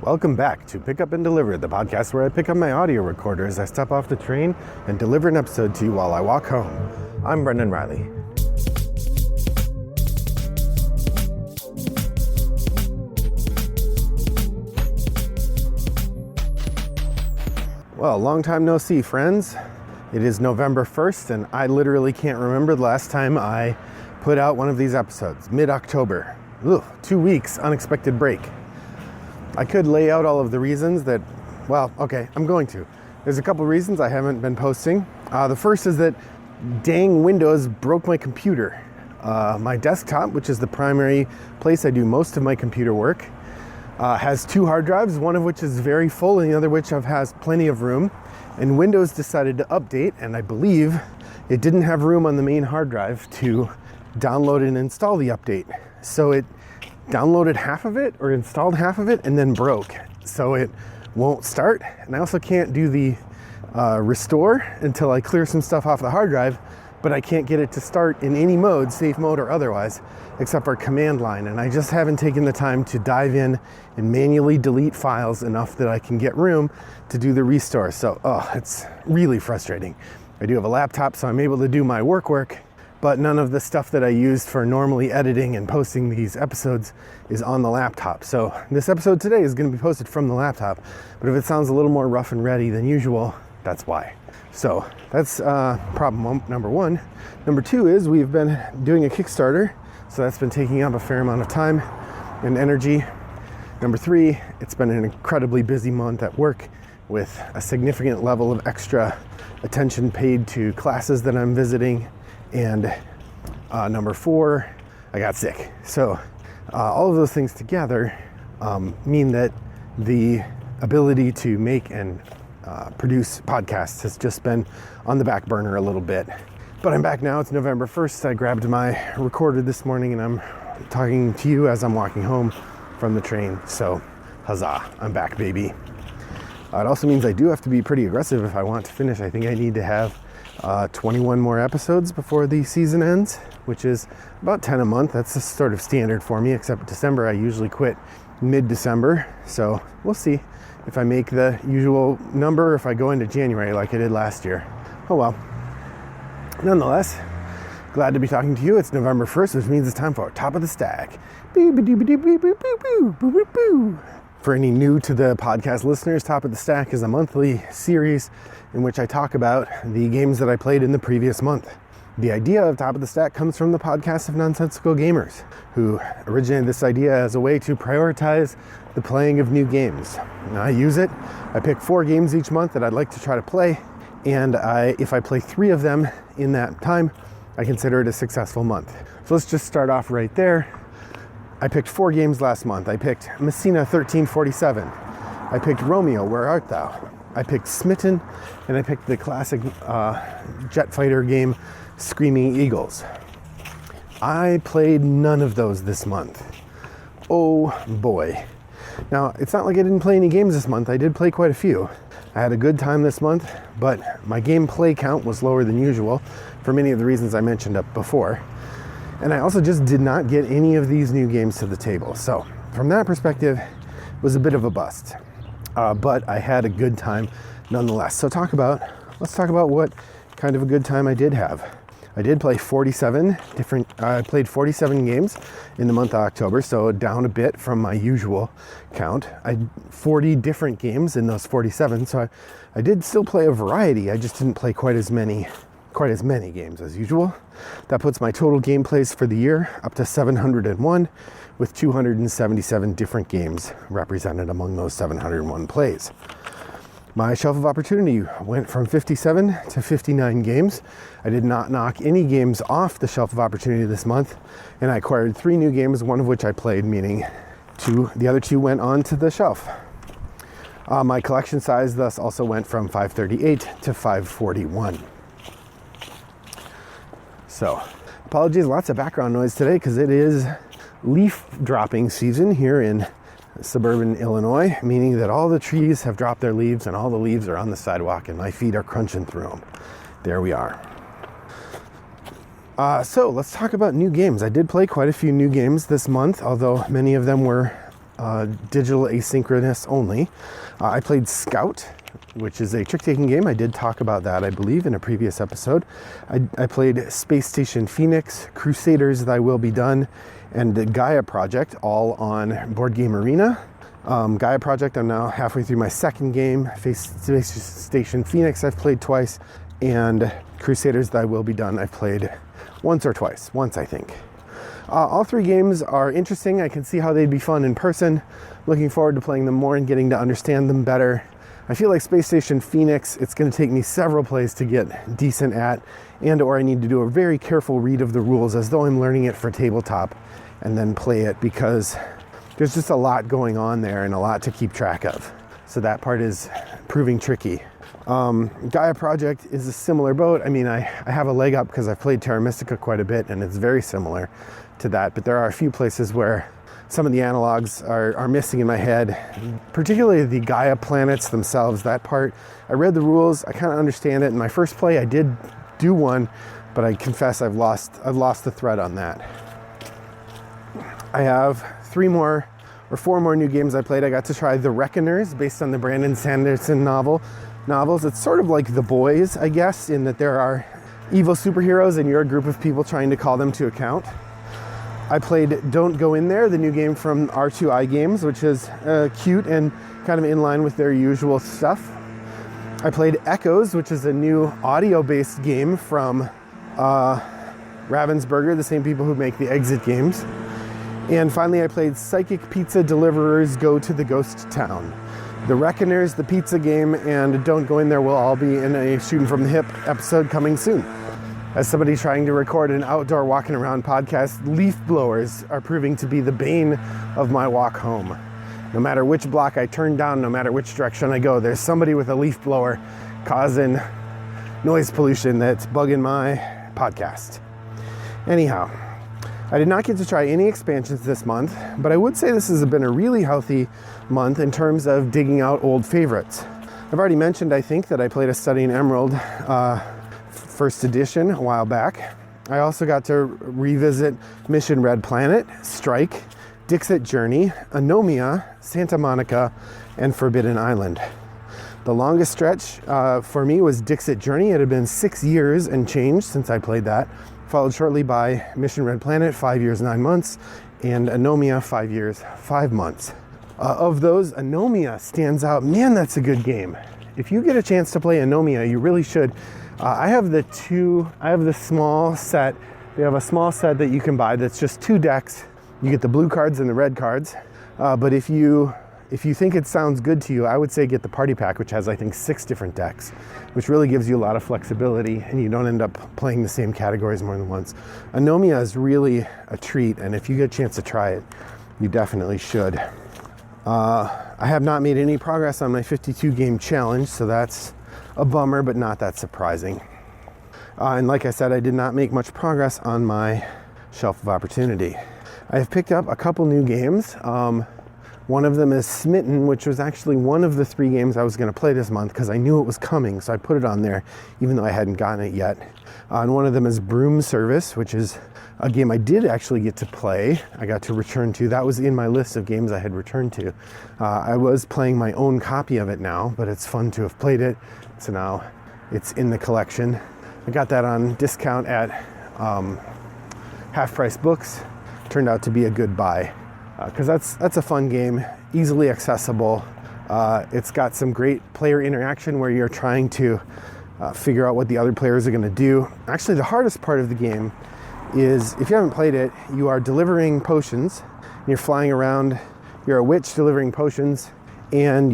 Welcome back to Pick Up and Deliver, the podcast where I pick up my audio recorder as I step off the train and deliver an episode to you while I walk home. I'm Brendan Riley. Well, long time no see, friends. It is November 1st, and I literally can't remember the last time I put out one of these episodes. Mid-October. 2 weeks, unexpected break. I could lay out all of the reasons that, I'm going to. There's a couple reasons I haven't been posting. The first is that dang Windows broke my computer. My desktop, which is the primary place I do most of my computer work, has 2 hard drives, one of which is very full and the other which has plenty of room. And Windows decided to update, and I believe it didn't have room on the main hard drive to download and install the update. So it downloaded half of it or installed half of it and then broke. So it won't start. And I also can't do the restore until I clear some stuff off the hard drive, but I can't get it to start in any mode, safe mode or otherwise, except for command line. And I just haven't taken the time to dive in and manually delete files enough that I can get room to do the restore. So, it's really frustrating. I do have a laptop, so I'm able to do my work, but none of the stuff that I used for normally editing and posting these episodes is on the laptop. So this episode today is going to be posted from the laptop, but if it sounds a little more rough and ready than usual, that's why. So that's problem number 1. Number 2 is we've been doing a Kickstarter, so that's been taking up a fair amount of time and energy. Number 3, it's been an incredibly busy month at work with a significant level of extra attention paid to classes that I'm visiting. And number 4, I got sick. So all of those things together mean that the ability to make and produce podcasts has just been on the back burner a little bit. But I'm back now. It's November 1st. I grabbed my recorder this morning and I'm talking to you as I'm walking home from the train. So huzzah, I'm back, baby. It also means I do have to be pretty aggressive if I want to finish. I think I need to have 21 more episodes before the season ends, which is about 10 a month. That's the sort of standard for me, except December I usually quit mid-December. So we'll see if I make the usual number or if I go into January like I did last year. Oh well. Nonetheless, glad to be talking to you. It's November 1st, which means it's time for Top of the Stack. For any new to the podcast listeners, Top of the Stack is a monthly series in which I talk about the games that I played in the previous month. The idea of Top of the Stack comes from the podcast of Nonsensical Gamers, who originated this idea as a way to prioritize the playing of new games. And I use it. I pick 4 games each month that I'd like to try to play, and if I play 3 of them in that time, I consider it a successful month. So let's just start off right there. I picked 4 games last month. I picked Messina 1347. I picked Romeo, Where Art Thou? I picked Smitten, and I picked the classic jet fighter game, Screaming Eagles. I played none of those this month. Oh boy. Now, it's not like I didn't play any games this month. I did play quite a few. I had a good time this month, but my gameplay count was lower than usual for many of the reasons I mentioned up before. And I also just did not get any of these new games to the table. So from that perspective, it was a bit of a bust. But I had a good time nonetheless. So let's talk about what kind of a good time I did have. I did play 47 games in the month of October, so down a bit from my usual count. I had 40 different games in those 47, so I did still play a variety. I just didn't play quite as many games as usual. That puts my total game plays for the year up to 701, with 277 different games represented among those 701 plays. My shelf of opportunity went from 57 to 59 games. I did not knock any games off the shelf of opportunity this month, and I acquired 3 new games, one of which I played, meaning the other 2 went on to the shelf. My collection size thus also went from 538 to 541. So, apologies, lots of background noise today because it is leaf dropping season here in suburban Illinois, meaning that all the trees have dropped their leaves and all the leaves are on the sidewalk and my feet are crunching through them. There we are. So let's talk about new games. I did play quite a few new games this month, although many of them were digital asynchronous only. I played Scout, which is a trick-taking game. I did talk about that, I believe, in a previous episode. I played Space Station Phoenix, Crusaders Thy Will Be Done, and the Gaia Project, all on Board Game Arena. Gaia Project, I'm now halfway through my second game. Space Station Phoenix, I've played twice, and Crusaders Thy Will Be Done, I've played once, I think. All three games are interesting. I can see how they'd be fun in person. Looking forward to playing them more and getting to understand them better. I feel like Space Station Phoenix, it's going to take me several plays to get decent at, or I need to do a very careful read of the rules as though I'm learning it for tabletop and then play it, because there's just a lot going on there and a lot to keep track of. So that part is proving tricky. Gaia Project is a similar boat. I mean, I have a leg up because I've played Terra Mystica quite a bit and it's very similar to that, but there are a few places where some of the analogs are missing in my head, particularly the Gaia planets themselves. That part, I read the rules, I kind of understand it. In my first play, I did do one, but I confess I've lost the thread on that. I have 4 more new games I played. I got to try The Reckoners, based on the Brandon Sanderson novels. It's sort of like The Boys, I guess, in that there are evil superheroes and you're a group of people trying to call them to account. I played Don't Go In There, the new game from R2I Games, which is cute and kind of in line with their usual stuff. I played Echoes, which is a new audio-based game from Ravensburger, the same people who make the Exit games. And finally, I played Psychic Pizza Deliverers Go to the Ghost Town. The Reckoners, the pizza game, and Don't Go In There will all be in a Shooting from the Hip episode coming soon. As somebody trying to record an outdoor walking around podcast, leaf blowers are proving to be the bane of my walk home. No matter which block I turn down, no matter which direction I go, there's somebody with a leaf blower causing noise pollution that's bugging my podcast. Anyhow, I did not get to try any expansions this month, but I would say this has been a really healthy month in terms of digging out old favorites. I've already mentioned, I think, that I played a Study in Emerald first edition a while back. I also got to revisit Mission Red Planet, Strike, Dixit Journey, Anomia, Santa Monica, and Forbidden Island. The longest stretch for me was Dixit Journey. It had been 6 years and change since I played that, followed shortly by Mission Red Planet, 5 years, 9 months, and Anomia, 5 years, 5 months. Of those, Anomia stands out. Man, that's a good game. If you get a chance to play Anomia, you really should. I have the small set. They have a small set that you can buy that's just 2 decks. You get the blue cards and the red cards. But if you think it sounds good to you, I would say get the party pack, which has, I think, 6 different decks, which really gives you a lot of flexibility and you don't end up playing the same categories more than once. Anomia is really a treat, and if you get a chance to try it, you definitely should. I have not made any progress on my 52 game challenge, so that's a bummer, but not that surprising. And like I said, I did not make much progress on my Shelf of Opportunity. I have picked up a couple new games. One of them is Smitten, which was actually one of the 3 games I was going to play this month because I knew it was coming, so I put it on there even though I hadn't gotten it yet. And one of them is Broom Service, which is a game I did actually get to play. I got to return to. That was in my list of games I had returned to. I was playing my own copy of it now, but it's fun to have played it. So now it's in the collection. I got that on discount at Half Price Books. Turned out to be a good buy because that's a fun game, easily accessible. It's got some great player interaction where you're trying to figure out what the other players are going to do. Actually, the hardest part of the game is, if you haven't played it, you are delivering potions. You're flying around. You're a witch delivering potions, and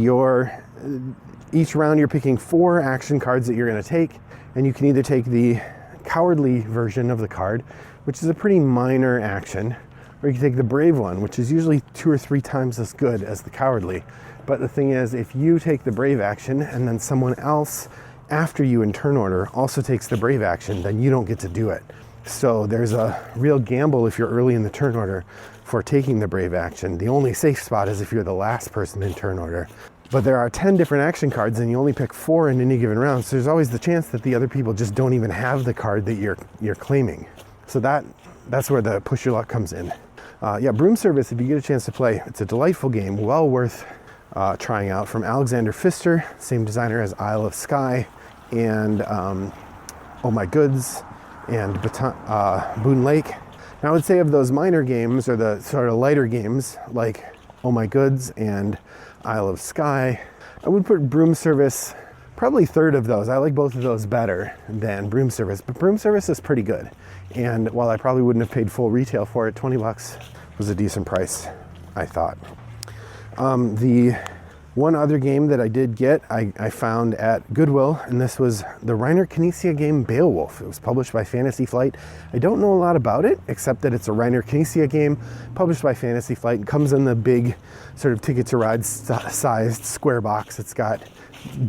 each round you're picking 4 action cards that you're going to take, and you can either take the cowardly version of the card, which is a pretty minor action, or you can take the brave one, which is usually 2 or 3 times as good as the cowardly. But the thing is, if you take the brave action and then someone else after you in turn order also takes the brave action, then you don't get to do it. So there's a real gamble if you're early in the turn order for taking the brave action. The only safe spot is if you're the last person in turn order. But there are 10 different action cards and you only pick 4 in any given round, so there's always the chance that the other people just don't even have the card that you're claiming. So that's where the push your luck comes in. Yeah, Broom Service, if you get a chance to play, it's a delightful game, well worth trying out, from Alexander Pfister, same designer as Isle of Skye, and Oh My Goods, and Boone Lake. Now I would say of those minor games, or the sort of lighter games, like Oh My Goods and Isle of Skye, I would put Broom Service probably third of those. I like both of those better than Broom Service, but Broom Service is pretty good. And while I probably wouldn't have paid full retail for it, 20 bucks was a decent price, I thought. The one other game that I did get, I found at Goodwill, and this was the Reiner Knizia game Beowulf. It was published by Fantasy Flight. I don't know a lot about it, except that it's a Reiner Knizia game published by Fantasy Flight. It comes in the big sort of Ticket to Ride sized square box. It's got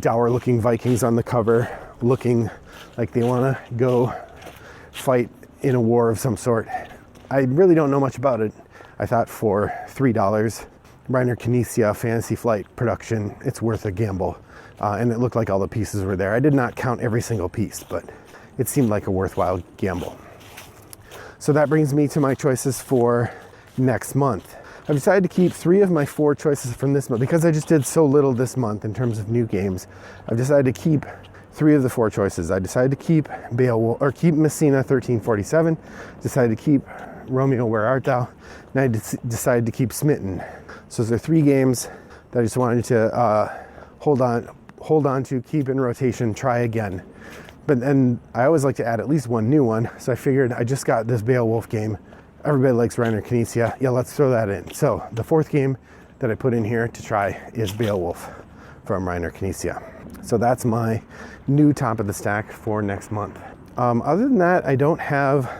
dour looking Vikings on the cover, looking like they want to go fight in a war of some sort. I really don't know much about it. I thought for $3, Reiner Knizia Fantasy Flight production, it's worth a gamble. And it looked like all the pieces were there. I did not count every single piece, but it seemed like a worthwhile gamble. So that brings me to my choices for next month. I've decided to keep 3 of my 4 choices from this month. Because I just did so little this month in terms of new games, I've decided to keep 3 of the 4 choices. I decided to keep keep Messina 1347, decided to keep Romeo Where Art Thou, and I decided to keep Smitten. So there are 3 games that I just wanted to hold on to, keep in rotation, try again. But then I always like to add at least one new one, so I figured I just got this Beowulf game. Everybody likes Reiner Knizia. Yeah, let's throw that in. So the 4th game that I put in here to try is Beowulf from Reiner Knizia. So that's my new top of the stack for next month. Other than that, I don't have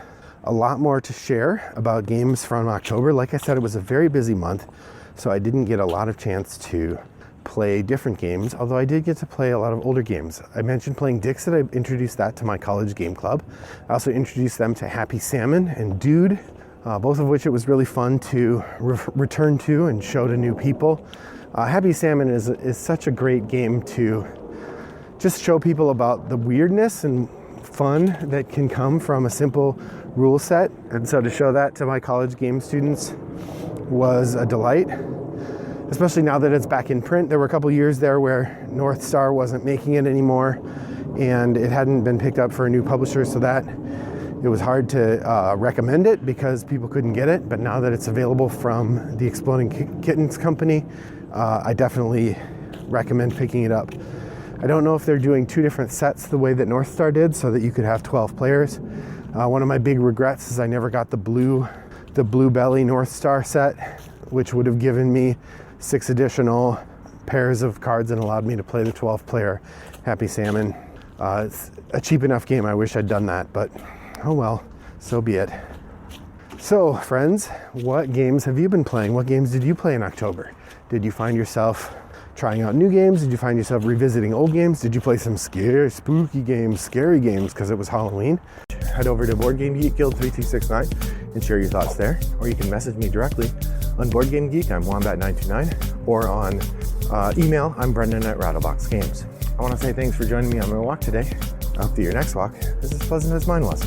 a lot more to share about games from October. Like I said, it was a very busy month, so I didn't get a lot of chance to play different games, although I did get to play a lot of older games. I mentioned playing Dixit. I introduced that to my college game club. I also introduced them to Happy Salmon and Dude, both of which it was really fun to return to and show to new people. Happy Salmon is such a great game to just show people about the weirdness and fun that can come from a simple rule set. And so to show that to my college game students was a delight, especially now that it's back in print. There were a couple years there where North Star wasn't making it anymore, and it hadn't been picked up for a new publisher, so that it was hard to recommend it because people couldn't get it. But now that it's available from the Exploding Kittens company, I definitely recommend picking it up. I don't know if they're doing 2 different sets the way that North Star did, so that you could have 12 players. One of my big regrets is I never got the Blue Belly North Star set, which would have given me 6 additional pairs of cards and allowed me to play the 12-player Happy Salmon. It's a cheap enough game. I wish I'd done that, but oh well, so be it. So, friends, what games have you been playing? What games did you play in October? Did you find yourself trying out new games? Did you find yourself revisiting old games? Did you play some spooky games, scary games because it was Halloween? Head over to Board Game Geek Guild 3269 and share your thoughts there. Or you can message me directly on Board Game Geek. I'm Wombat929. Or on email, I'm Brendan at Rattlebox Games. I want to say thanks for joining me on my walk today. I hope that your next walk is as pleasant as mine was.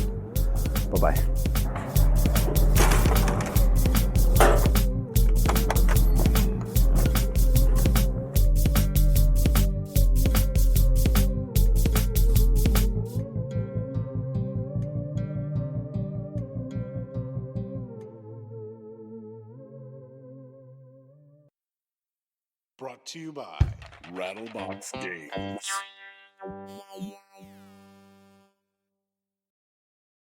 Bye-bye. Brought to you by Rattlebox Games.